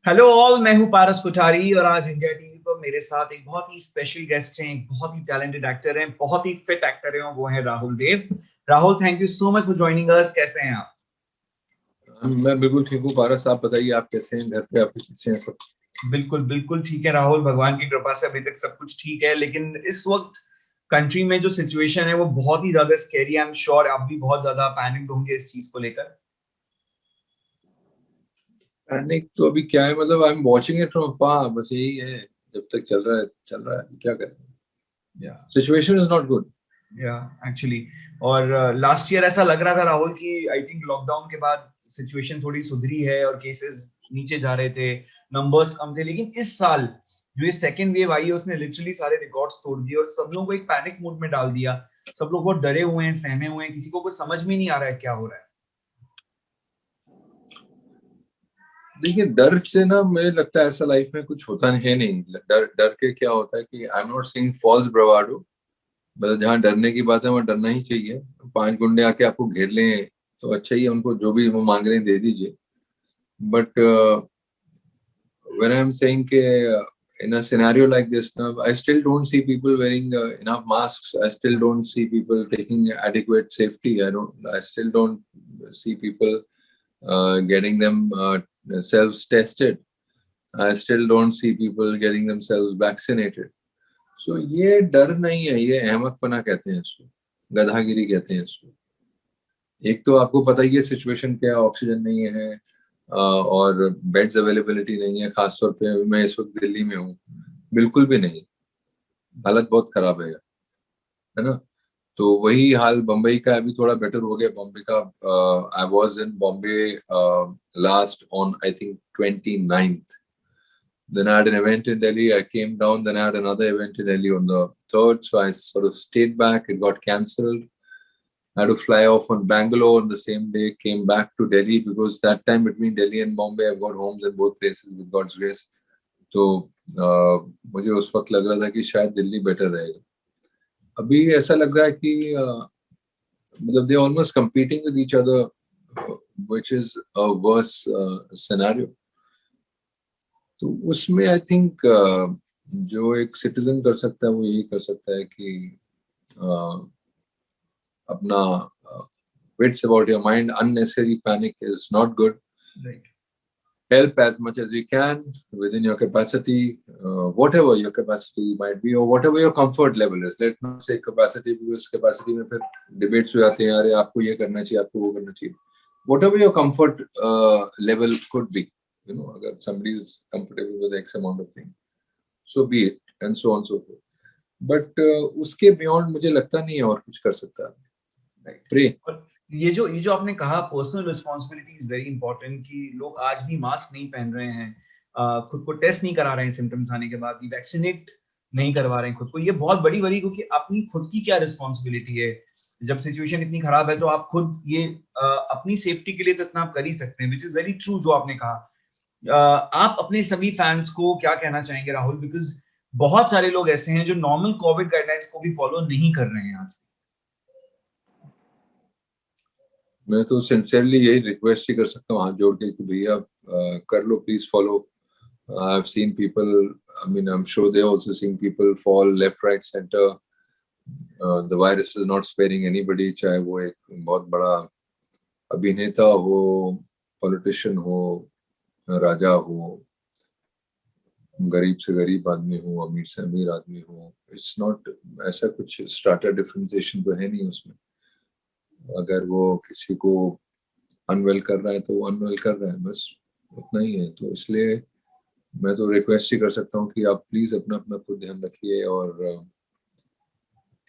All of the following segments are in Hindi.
हेलो ऑल, मैं हूं पारस कुठारी और आज इंडिया टीवी पर मेरे साथ एक बहुत ही स्पेशल गेस्ट हैं, एक बहुत ही टैलेंटेड एक्टर हैं, बहुत ही फिट एक्टर हैं और वो हैं Rahul Dev. Rahul, thank you so much for joining us. कैसे हैं आप? मैं बिल्कुल ठीक हूँ पारस। आप बताइए, आप कैसे हैं? घर पे आपके कैसे हैं सब? बिल्कुल बिल्कुल ठीक है राहुल, भगवान की कृपा से अभी तक सब कुछ ठीक है। लेकिन इस वक्त कंट्री में जो सिचुएशन है वो बहुत ही ज्यादा स्कैरी। आई एम श्योर आप भी बहुत ज्यादा पैनिक होंगे इस चीज को लेकर। पैनिक तो अभी क्या है, मतलब I am watching it from far, बस यही है। जब तक चल रहा है चल रहा है, क्या करें। या सिचुएशन इज नॉट गुड। या एक्चुअली, और लास्ट ईयर ऐसा लग रहा था राहुल कि आई थिंक लॉकडाउन के बाद सिचुएशन थोड़ी सुधरी है और केसेस नीचे जा रहे थे, नंबर्स कम थे। लेकिन इस साल जो ये सेकेंड वेव आई है उसने लिटरली सारे रिकॉर्ड्स तोड़ दिए और सब लोगों को एक पैनिक मोड में डाल दिया। सब लोग बहुत डरे हुए हैं, सहमे हुए हैं, किसी को कुछ समझ में नहीं आ रहा है क्या हो रहा है। देखिए, डर से ना मुझे लगता है ऐसा लाइफ में कुछ होता है नहीं। डर डर के क्या होता है कि I am not saying false bravado, मतलब जहाँ डरने की बात है वहाँ डरना ही चाहिए। 5 गुंडे आके आपको घेर लें तो अच्छा ही है, उनको जो भी वो मांग रहे हैं दे दीजिए। But when I'm saying in a scenario like this, now, I still don't see people wearing enough masks. I still don't see people taking adequate safety. I still don't see people getting them selves tested. I still don't see people getting themselves vaccinated. So ये डर नहीं है, ये अहमकपना कहते हैं इसको, गधागिरी कहते हैं इसको। एक तो आपको पता ही है सिचुएशन क्या है, ऑक्सीजन नहीं है और बेड्स अवेलेबिलिटी नहीं है। खासतौर पे मैं इस वक्त दिल्ली में हूँ, बिल्कुल भी नहीं, हालत बहुत खराब है ना। तो वही हाल बम्बई का, अभी थोड़ा बेटर हो गया बॉम्बे का। I was in Bombay last on I think 29th. Then I had an event in Delhi. I came down. Then I had another event in Delhi on the 3rd. So I sort of stayed back. It got cancelled. I had to fly off on Bangalore on the same day, came back to Delhi because that time between Delhi and Bombay, I've got homes in both places with God's grace. तो मुझे उस वक्त लग रहा था कि शायद दिल्ली बेटर रहेगा। अभी ऐसा लग रहा है कि मतलब they almost competing with each other, which is a worse scenario. तो उसमें आई थिंक जो एक सिटीजन कर सकता है वो यही कर सकता है कि अपना wits about your mind. Unnecessary panic is not good. Right. Help as much as you can within your capacity, whatever your capacity might be, or whatever your comfort level is. Let's not say capacity, because capacity में फिर debates हो जाते हैं, अरे आपको ये करना चाहिए, आपको वो करना चाहिए. Whatever your comfort level could be, अगर somebody is comfortable with X amount of thing, so be it, and so on and so forth. But उसके beyond मुझे लगता नहीं है और कुछ कर सकता है. Pray. और ये जो आपने कहा, personal responsibility is very important, कि लोग आज भी मास्क नहीं पहन रहे हैं, खुद को टेस्ट नहीं करा रहे हैं सिम्टम्स आने के बाद भी, वैक्सीनेट नहीं करवा रहे हैं खुद को। ये बहुत बड़ी वरी, क्योंकि अपनी खुद की क्या रिस्पॉन्सिबिलिटी है। जब सिचुएशन इतनी खराब है तो आप खुद ये अपनी सेफ्टी के लिए तो इतना आप कर ही सकते हैं, विच इज वेरी ट्रू जो आपने कहा। आप अपने सभी फैंस को क्या कहना चाहेंगे राहुल, बिकॉज बहुत सारे लोग ऐसे हैं जो नॉर्मल कोविड गाइडलाइंस को भी फॉलो नहीं कर रहे हैं आज। मैं तो सिंसियरली यही रिक्वेस्ट ही कर सकता हूँ हाथ जोड़ के कि भैया कर लो, please follow. I have seen people, I mean I am sure they also seeing people fall left right centre. The virus is not sparing anybody, चाहे वो एक बहुत बड़ा अभिनेता हो, पॉलिटिशियन हो, राजा हो, गरीब से गरीब आदमी हो, अमीर से अमीर आदमी हो. इट्स नॉट ऐसा कुछ स्ट्राटा डिफरेंशिएशन तो है नहीं उसमें. अगर वो किसी को अनवेल कर रहा है तो वो अनवेल कर रहा है, बस उतना ही है. तो इसलिए मैं तो रिक्वेस्ट ही कर सकता हूँ कि आप प्लीज अपना अपना खुद ध्यान रखिए और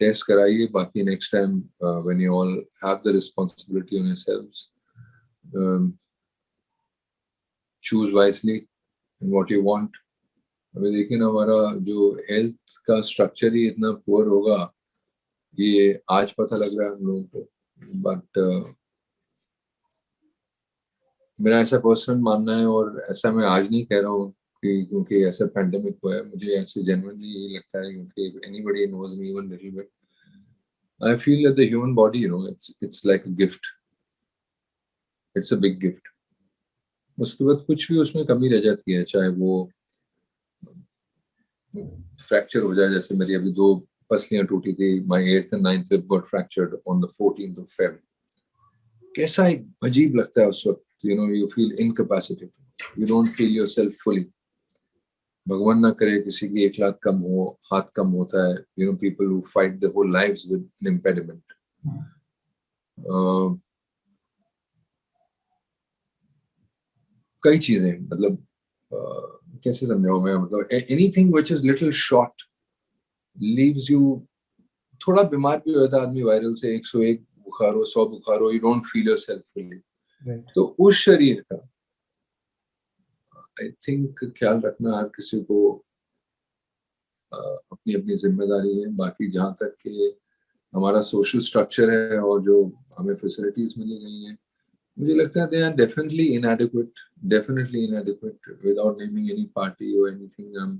टेस्ट कराइए. बाकी next time when you all have the responsibility on yourselves, choose wisely in what you want. अभी देखिए ना, हमारा जो हेल्थ का स्ट्रक्चर ही इतना पुअर होगा, ये आज पता लग रहा है हम लोगों को. बट मेरा ऐसा पर्सनल मानना है, और ऐसा मैं आज नहीं कह रहा हूँ कि क्योंकि ऐसा पैंडेमिक हुआ है, मुझे ऐसे जेन्युइनली यही लगता है क्योंकि anybody knows me even little bit, I feel that the human body, it's like a gift. It's a big gift. उसके बाद कुछ भी उसमें कमी रह जाती है, चाहे वो फ्रैक्चर हो जाए, जैसे मेरी अभी 2 पसलियां टूटी थी, my 8th and 9th rib got fractured on the 14th of Feb. कैसा एक अजीब लगता है उस वक्त, you feel incapacitated, you don't feel yourself fully. भगवान ना करे किसी की 1 लाख कम हो, हाथ कम होता है, people who fight their whole lives with an impediment. कई चीजें, मतलब कैसे समझाऊं मैं, मतलब anything which is little short leaves you, थोड़ा बीमार भी हो जाता है आदमी वायरल से, 101 बुखार हो, 100 बुखार हो, you don't feel yourself fully. तो उस शरीर का आई थिंक ख्याल रखना हर किसी को अपनी अपनी जिम्मेदारी है। बाकी जहाँ तक कि हमारा सोशल स्ट्रक्चर है और जो हमें फैसिलिटीज मिली गई हैं, मुझे लगता है they are definitely inadequate without naming any party or anything. I'm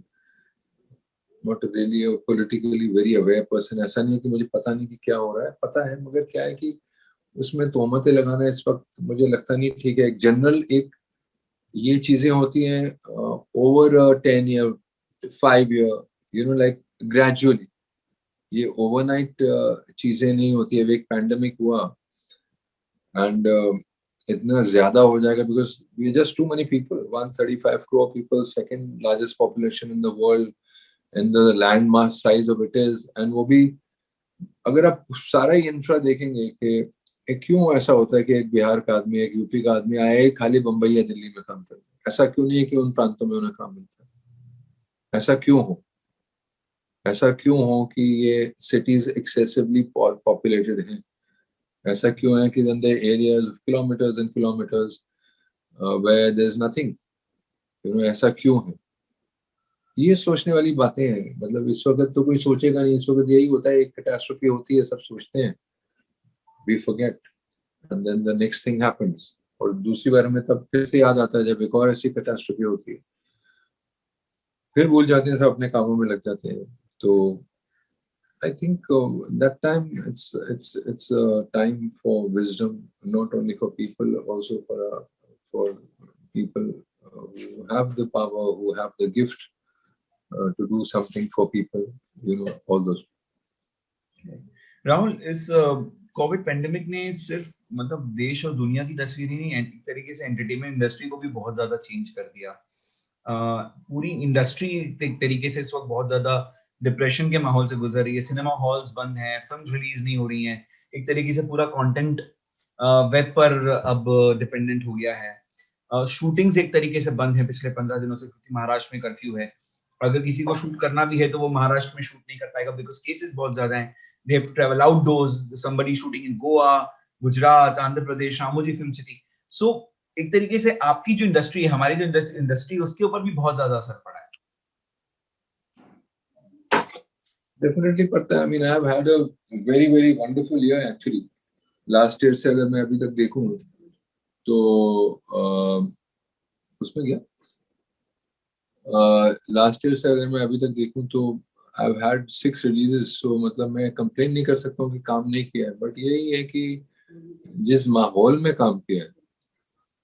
not really a politically very aware person. ऐसा नहीं है कि मुझे पता नहीं कि क्या हो रहा है, पता है, मगर क्या है कि उसमें तोहमतें लगाना इस वक्त मुझे लगता नहीं ठीक है। एक जनरल एक ये चीजें होती हैं over 10 year 5 year, like gradually, ये ओवरनाइट चीजें नहीं होती है। एक पैंडेमिक हुआ एंड इतना ज्यादा हो जाएगा because we just too many people, 135 crore people, second largest population in the world, and the land mass size of it is, and वो भी अगर आप सारा ही इंफ्रा देखेंगे कि क्यों ऐसा होता है कि एक बिहार का आदमी, एक यूपी का आदमी आया खाली बंबई या दिल्ली में काम करता है, ऐसा क्यों नहीं है कि उन प्रांतों में उन्हें काम मिलता है? ऐसा क्यों हो? ऐसा क्यों हो कि ये सिटीज एक्सेसिवली पॉपुलेटेड हैं? ऐसा क्यों है कि then there are areas of kilometers and kilometers where there is nothing? ऐसा क्यों है? ये सोचने वाली बातें हैं। मतलब इस वक्त तो कोई सोचेगा नहीं, इस वक्त यही होता है, एक कैटास्ट्रोफी होती है, सब सोचते हैं, we forget and then the next thing happens, और दूसरी बार हमें तब फिर से याद आता है जब एक और ऐसी कैटास्ट्रोफी होती है, फिर भूल जाते हैं, सब अपने कामों में लग जाते हैं। तो I think that time it's a time for wisdom, not only for people, also for people who have the power, who have the gift to do something for people, all those. Rahul, इस कोविड पेंडेमिक ने सिर्फ मतलब देश और दुनिया की तस्वीर ही नहीं, एक तरीके से एंटरटेनमेंट इंडस्ट्री को भी बहुत ज्यादा चेंज कर दिया। पूरी इंडस्ट्री एक तरीके से इस वक्त बहुत ज्यादा डिप्रेशन के माहौल से गुजर रही है। सिनेमा हॉल्स बंद हैं, फिल्म रिलीज नहीं हो रही हैं, एक तरीके से पूरा कंटेंट वेब पर अब डिपेंडेंट हो गया है। शूटिंग्स एक तरीके से बंद है पिछले 15 दिनों से, क्योंकि महाराष्ट्र में कर्फ्यू है। अगर किसी को शूट करना भी है तो वो महाराष्ट्र में शूट नहीं कर पाएगा बिकॉज केसेस बहुत ज्यादा हैं। They have to travel outdoors, somebody shooting in Goa, Gujarat, Andhra Pradesh, Ramoji film city. So एक तरीके से आपकी जो इंडस्ट्री है, हमारी जो इंडस्ट्री, उसके ऊपर भी बहुत ज्यादा असर पड़ा है। डेफिनेटली पड़ता है। आई mean I have had a very very wonderful year actually. Last year से अगर मैं अभी तक देखूं तो उसमें क्या लास्ट ईयर से अगर मैं अभी तक देखूं तो आई हैव हैड 6 रिलीजेस। सो मतलब मैं कंप्लेन नहीं कर सकता हूँ कि काम नहीं किया है, बट यही है कि जिस माहौल में काम किया है,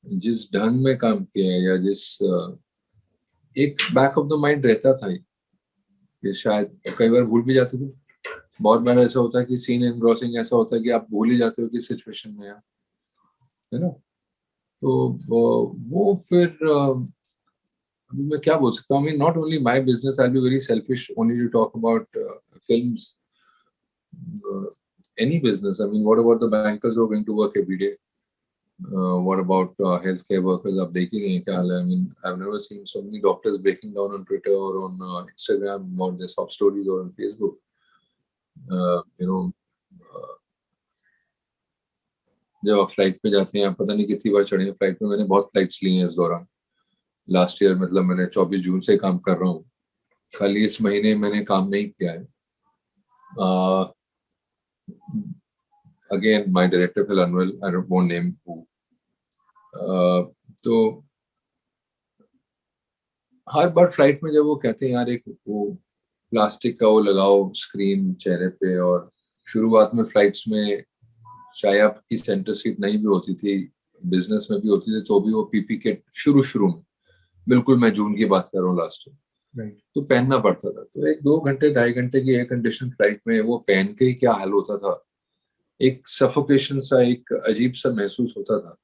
जिस ढंग में काम किया है, या जिस एक बैक ऑफ द माइंड रहता था ये शायद कई बार भूल भी जाते थे। बहुत बार ऐसा होता है कि सीन एनग्रॉसिंग ऐसा होता है कि आप भूल ही जाते हो कि सिचुएशन में है ना। तो वो फिर अभी मैं क्या बोल सकता हूँ। Not only my business, I will be very selfish only to talk about films, any business. I mean, what about the bankers who are going to work every day? What about healthcare workers? आप देख ही नहीं क्या हाल है? I mean, I've never seen so many doctors breaking down on Twitter or on Instagram or their top stories or on Facebook. जब आप फ्लाइट पे जाते हैं, आप पता नहीं कितनी बार चढ़े हैं फ्लाइट में। मैंने बहुत फ्लाइट्स ली हैं इस दौरान, लास्ट ईयर। मतलब मैंने 24 जून से काम कर रहा हूँ, खाली इस महीने मैंने काम नहीं किया है। Again, my director fell unwell. I won't name who. तो हर बार फ्लाइट में जब वो कहते हैं यार एक वो प्लास्टिक का वो लगाओ स्क्रीन चेहरे पे, और शुरुआत में फ्लाइट्स में चाहे आपकी सेंटर सीट नहीं भी होती थी, बिजनेस में भी होती थी तो भी वो पीपी किट शुरू में, बिल्कुल मैं जून की बात कर रहा हूँ लास्ट में, तो पहनना पड़ता था। तो 1-2 घंटे 2.5 घंटे की एयर कंडीशन फ्लाइट में वो पहन के ही क्या हाल होता था, एक सफोकेशन सा, एक अजीब सा महसूस होता था।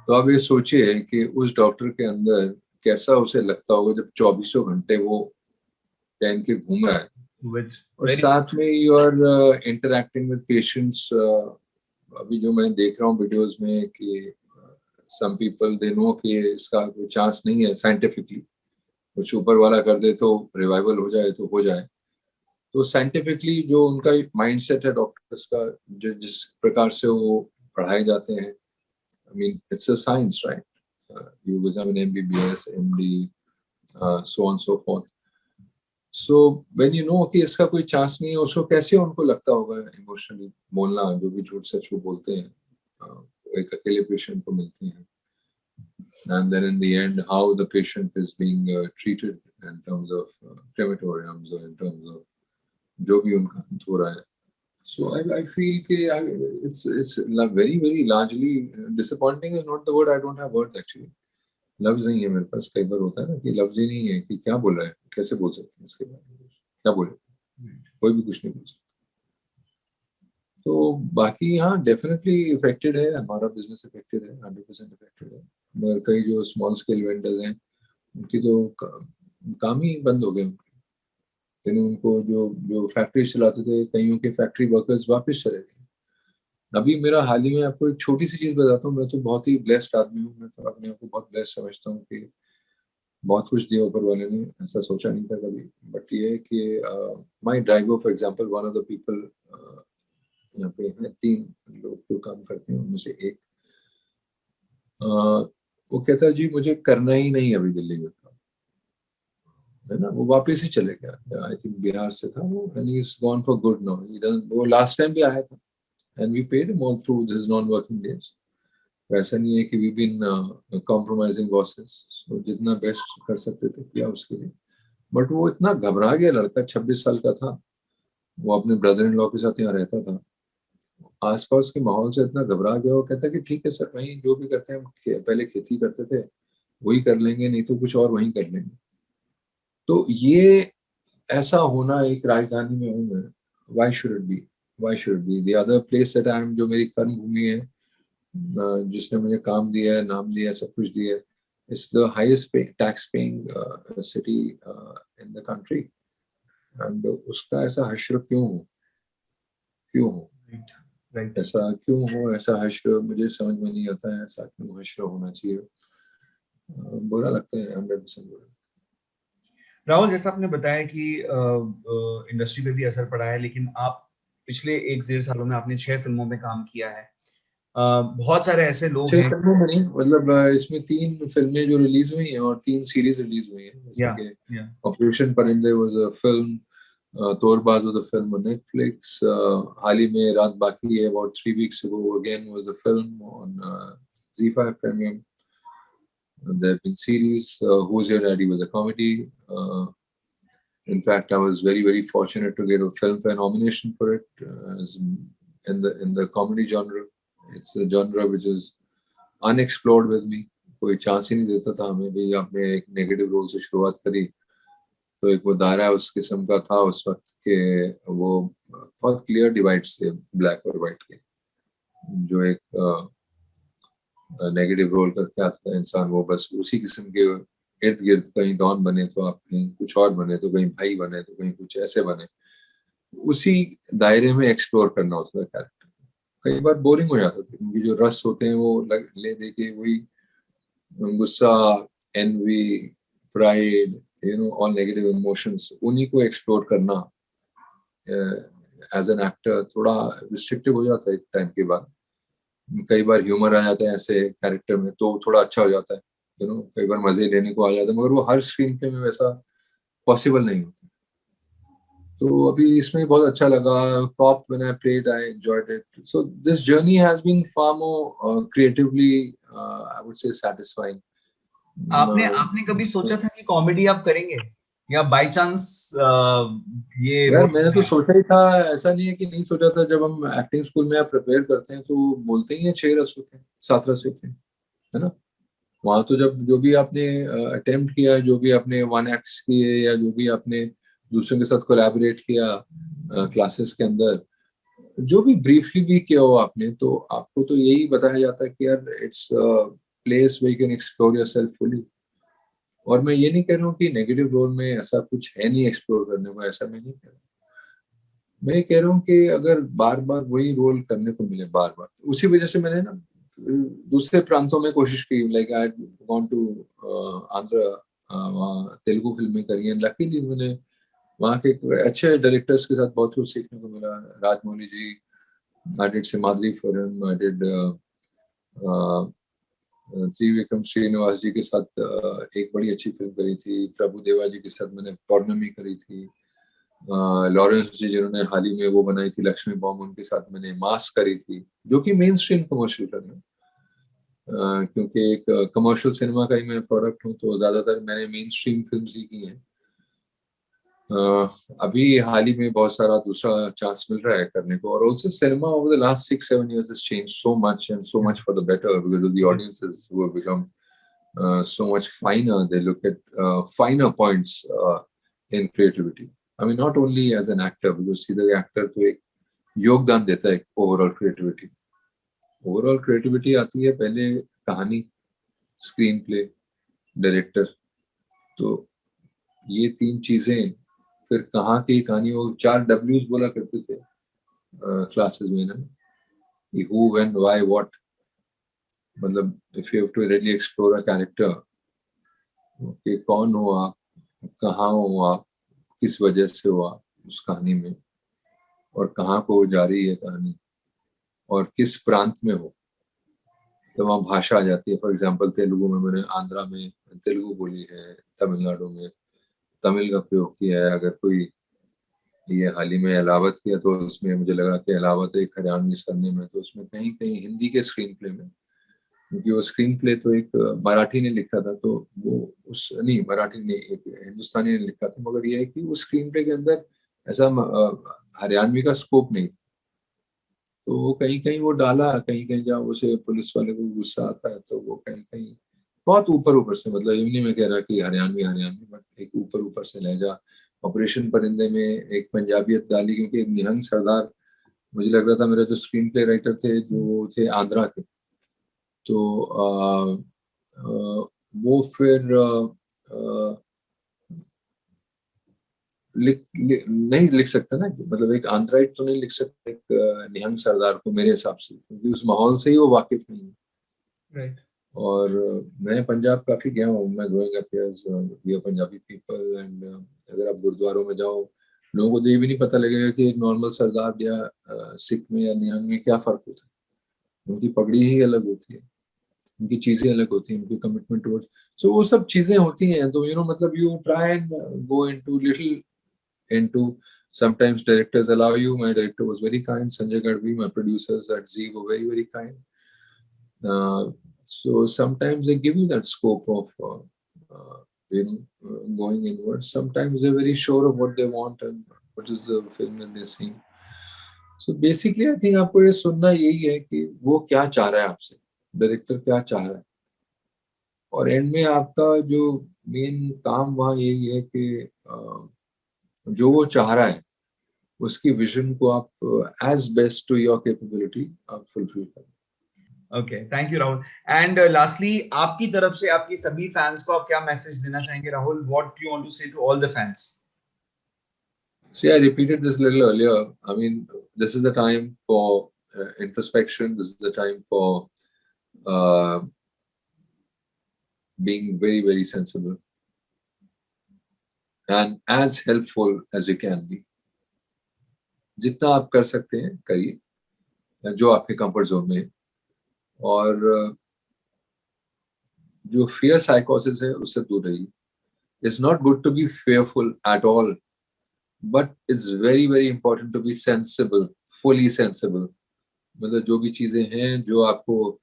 तो आप ये सोचिए कि उस डॉक्टर के अंदर कैसा उसे लगता होगा जब 24 घंटे वो पहन के घूम रहा है, और साथ में you are interacting with patients. अभी जो मैं देख रहा हूँ वीडियोस में कि सम पीपल दे नो कि इसका कोई चांस नहीं है साइंटिफिकली, कुछ ऊपर वाला कर दे तो रिवाइवल हो जाए तो हो जाए। तो साइंटिफिकली जो उनका माइंडसेट है डॉक्टर्स का, जो जिस प्रकार से वो पढ़ाए जाते हैं, I mean it's a science, right? You become an MBBS, MD, so on so forth. So when you know कि इसका कोई चांस नहीं है, उसको कैसे उनको लगता होगा इमोशनली, बोलना जो भी झूठ सच वो बोलते हैं, एक अकेले पेशेंट को मिलते हैं, and then in the end how the patient is being treated in terms of crematoriums or in terms of जो भी उनका अंत हो रहा है. So I feel कि it's very very largely disappointing is not the word, I don't have words actually. लफ्ज नहीं है मेरे पास, कई बार होता है ना कि लफ्ज ही नहीं है कि क्या बोल रहा है, कैसे बोल सकते हैं इसके बारे में, क्या बोले, कोई भी कुछ नहीं बोल सकता। तो बाकी हाँ डेफिनेटली इफेक्टेड है, हमारा बिजनेस इफेक्टेड है, 100% इफेक्टेड है। मगर कई जो स्मॉल स्केल वेंडर्स हैं उनकी तो काम ही बंद हो गए, यानी उनको जो फैक्ट्री चलाते थे, कईयों के फैक्ट्री वर्कर्स वापस चले गए। अभी मेरा हाल ही में आपको एक छोटी सी चीज बताता हूँ, मैं तो बहुत ही ब्लेस्ड आदमी हूँ, मैं तो अपने आप को बहुत ब्लेस्ड समझता हूँ कि बहुत कुछ दिया ऊपर वाले ने, ऐसा सोचा नहीं था कभी। बट ये कि माई driver for example, one of the people, यहाँ पे हैं 3 लोग जो काम करते हैं, उनमें से एक वो कहता है जी मुझे करना ही नहीं अभी दिल्ली में काम, है ना, वो वापस ही चले गया, आई थिंक बिहार से था वो, and he is gone for good now. वो लास्ट टाइम भी आया था and we paid him all through his non working days. वैसा नहीं है कि we been compromising bosses, so जितना बेस्ट कर सकते थे किया उसके लिए। बट वो इतना घबरा गया लड़का, 26 साल का था, वो अपने ब्रदर इन लॉ के साथ यहाँ रहता था, आसपास के माहौल से इतना घबरा गया, वो कहता कि ठीक है सर, वहीं जो भी करते हैं, हम पहले खेती करते थे वही कर लेंगे, नहीं तो कुछ और वहीं कर लेंगे। तो ये ऐसा होना एक राजधानी में हूँ मैं, why should it be, why should it be the other place that I am, जो मेरी कर्म भूमि है, जिसने मुझे काम दिया है, नाम दिया है, सब कुछ दिया है, it's the highest tax paying city in the country, and उसका ऐसा हश्र क्यों हो, क्यों हो, ऐसा क्यों हो, ऐसा हश्र मुझे समझ में नहीं आता है, ऐसा क्यों हश्र होना चाहिए, बुरा लगता है, 100% बुरा। राहुल, जैसा आपने बताया कि इंडस्ट्री पे भी असर पड़ा है, लेकिन आप पिछले 1-1.5 सालों में आपने 6 फिल्मों में काम किया है। बहुत सारे ऐसे लोग 6 हैं, फिल्मों में नहीं, मतलब इसमें 3 फिल्में जो रिलीज हुई हैं और 3 सीरीज रिलीज हुई हैं, जैसे कि operation Parinde was a film, Torbaaz was a film on Netflix, हाल ही में Raat Baaki Hai about 3 weeks ago again was a film on ZEE5 Premium. There have been series, Who's Your Daddy was a comedy. In fact, I was very very fortunate to get a Filmfare nomination for it, as in the comedy genre. It's a genre which is unexplored with me. कोई चांस ही नहीं देता था हमें भी, आपने एक नेगेटिव रोल से शुरुआत करी, तो एक वो दायरा उस किस्म का था उस वक्त के, वो बहुत क्लियर डिवाइड्स थे ब्लैक और वाइट के, जो एक नेगेटिव रोल करके आता था इंसान, वो बस उसी किस्म के इर्द गिर्द, कहीं डॉन बने तो आप कहीं कुछ और बने, तो कहीं भाई बने तो कहीं कुछ ऐसे बने, उसी दायरे में एक्सप्लोर करना होता था कैरेक्टर। कई बार बोरिंग हो जाता था क्योंकि जो रस होते हैं वो ले दे के वही गुस्सा, envy, pride, all negative emotions, उन्हीं को एक्सप्लोर करना एज एन एक्टर थोड़ा रिस्ट्रिक्टिव हो जाता है एक टाइम के बाद। कई बार ह्यूमर आ जाता है ऐसे कैरेक्टर में तो थोड़ा अच्छा हो जाता है, कई बार मजे लेने को आ जाता है, मगर वो हर स्क्रीन पे में वैसा पॉसिबल नहीं होता। तो अभी इसमें बहुत अच्छा लगा, cop when I played I enjoyed it, so this journey has been far more creatively I would say satisfying. आपने कभी सोचा था कि कॉमेडी आप करेंगे? या बाय चांस ये यार रोल? मैंने तो सोचा ही था, ऐसा नहीं है कि नहीं सोचा था। जब हम एक्टिंग स्कूल में आप प्रिपेयर करते हैं तो बोलते ही हैं 6 रस होते हैं, 7 रस होते हैं, है ना। वहां तो जब जो भी आपने अटेम्प्ट किया, जो भी आपने वन एक्ट्स किए, या जो भी आपने दूसरों के साथ कोलैबोरेट किया क्लासेस के अंदर, जो भी ब्रीफली भी किया हो आपने, तो आपको तो यही बताया जाता है कि यार its place way you can explore yourself fully. और मैं ये नहीं कह रहा हूँ कि नेगेटिव रोल में ऐसा कुछ है नहीं एक्सप्लोर करने को, ऐसा मैं नहीं कह रहा हूँ। मैं ये कह रहा हूँ कि अगर बार बार वही रोल करने को मिले बार बार, उसी वजह से मैंने ना दूसरे प्रांतों में कोशिश की, like I gone to Andhra, वहाँ तेलुगु फिल्में करी हैं। लकीली मैंने वहाँ के अच्छे डायरेक्टर्स के साथ बहुत कुछ सीखने को मिला। Rajamouli ji, I did Simhadri for him, I did Trivikram Srinivas ji के साथ एक बड़ी अच्छी फिल्म करी थी। प्रभु देवा जी के साथ मैंने पौर्णमी करी थी। लॉरेंस जी जिन्होंने हाल ही में वो बनाई थी लक्ष्मी बॉम्ब, उनके साथ मैंने मास्क करी थी, जो कि मेन स्ट्रीम कमर्शियल फिल्म है। क्योंकि एक कमर्शियल सिनेमा का ही मैं प्रोडक्ट हूँ, तो ज्यादातर मैंने मेन स्ट्रीम फिल्म ही की हैं। अभी हाल ही में बहुत सारा दूसरा चांस मिल रहा है करने को। और also cinema over the last 6-7 years has changed so much, and so much for the better, because of the audiences who have become so much finer. They look at finer points in creativity. I mean, not only as an actor, because सीधा actor तो एक योगदान देता है ओवरऑल क्रिएटिविटी। ओवरऑल क्रिएटिविटी आती है पहले कहानी, स्क्रीन प्ले, डायरेक्टर। तो ये 3 चीजें, फिर कहाँ की कहानी, वो 4 Ws बोला करते थे क्लासेस में ना, हु, व्हेन, व्हाई, व्हाट। मतलब if you have to really explore a character, कि कौन हो आप, कहाँ हो आप, किस वजह से हो आप उस कहानी में, और कहाँ को जा रही है कहानी, और किस प्रांत में हो, तो वहाँ भाषा आ जाती है। फॉर एग्जाम्पल तेलुगु में मैंने आंध्रा में तेलुगु बोली है, तमिलनाडु में तमिल का प्रयोग किया है। अगर कोई ये हाल ही में अलावत किया, तो उसमें मुझे लगा कि अलावत एक हरियाणवी सरनेम है, तो उसमें कहीं कहीं हिंदी के स्क्रीन प्ले में, क्योंकि वो स्क्रीन प्ले तो एक मराठी ने लिखा था, तो वो उस नहीं, मराठी ने, एक हिंदुस्तानी ने लिखा था, मगर ये है कि वो स्क्रीन प्ले के अंदर ऐसा हरियाणवी का स्कोप नहीं था। तो वो कहीं कहीं वो डाला, कहीं कहीं जहाँ उसे पुलिस वाले को गुस्सा आता है, तो वो कहीं कहीं बहुत ऊपर ऊपर से, मतलब ये नहीं मैं कह रहा कि हरियाणवी हरियाणवी, बट एक ऊपर ऊपर से लहजा। ऑपरेशन परिंदे में एक पंजाबियत डाली, क्योंकि निहंग सरदार मुझे लग रहा था, मेरे जो स्क्रीन प्ले राइटर थे जो थे आंध्रा के, तो वो फिर नहीं लिख सकता ना, मतलब एक आंध्राइट तो नहीं लिख सकता एक निहंग सरदार को, मेरे हिसाब से, क्योंकि उस माहौल से ही वो वाकिफ नहीं है। राइट। और मैं पंजाब काफी गया हूँ, मैं growing up we are Punjabi people, and अगर आप गुरुद्वारों में जाओ, लोगों को तो ये भी नहीं पता लगेगा कि एक नॉर्मल सरदार या सिख में या निहंग में क्या फर्क होता है। उनकी पगड़ी ही अलग होती है, उनकी चीजें अलग होती हैं, उनकी कमिटमेंट टुवर्ड्स, सो वो सब चीजें होती हैं। तो मतलब you try and go into little into, sometimes directors allow you. My director was very kind, Sanjay Gadvi, my producers at Z were very very kind. So sometimes they give you that scope of going inward. Sometimes they're very sure of what they want and what is the film that they're seeing. So basically I think आपको ये सुनना यही है कि वो क्या चाह रहा है आपसे, डायरेक्टर क्या चाह रहा है, और एंड में आपका जो मेन काम वहाँ यही है कि जो वो चाह रहा है उसकी विजन को आप as best to your capability आप फुलफिल करें। Okay, thank you Rahul. And lastly, आपकी तरफ से आपकी सभी फैंस को आप क्या मैसेज देना चाहेंगे Rahul? What you want to say to all the fans? See, I repeated this a little earlier. I mean, this is the time for introspection. This is the time for uh, being very, very sensible and as helpful as you can be. जितना आप कर सकते हैं करिए, जो आपके कंफर्ट जोन में है। और जो फियर साइकोसिस है उससे दूर रहिए। It's not good to be fearful at all, but it's very very important to be sensible, fully sensible. मतलब जो भी चीजें हैं जो आपको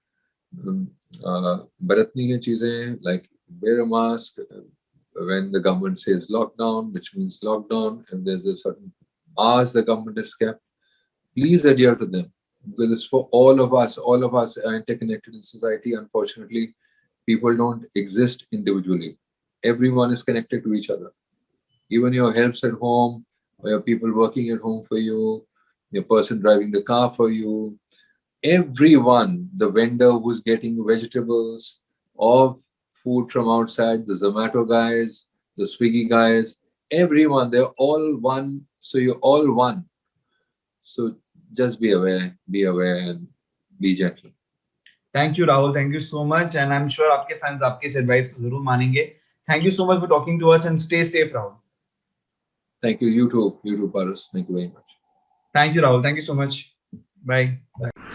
बरतनी है चीजें, like wear a mask, when the government says lockdown, which means lockdown. If there's a certain hours the government has kept, please adhere to them, because it's for all of us. All of us are interconnected in society. Unfortunately, people don't exist individually. Everyone is connected to each other. Even your helps at home, or your people working at home for you, your person driving the car for you, everyone, the vendor who's getting vegetables or food from outside, the Zomato guys, the Swiggy guys, everyone, they're all one. So you're all one. So just be aware and be gentle. Thank you, Rahul. Thank you so much. And I'm sure आपके fans आपके इस advice को जरूर मानेंगे. Thank you so much for talking to us and stay safe, Rahul. Thank you. You too, Paras. Thank you very much. Thank you, Rahul. Thank you so much. Bye. Bye.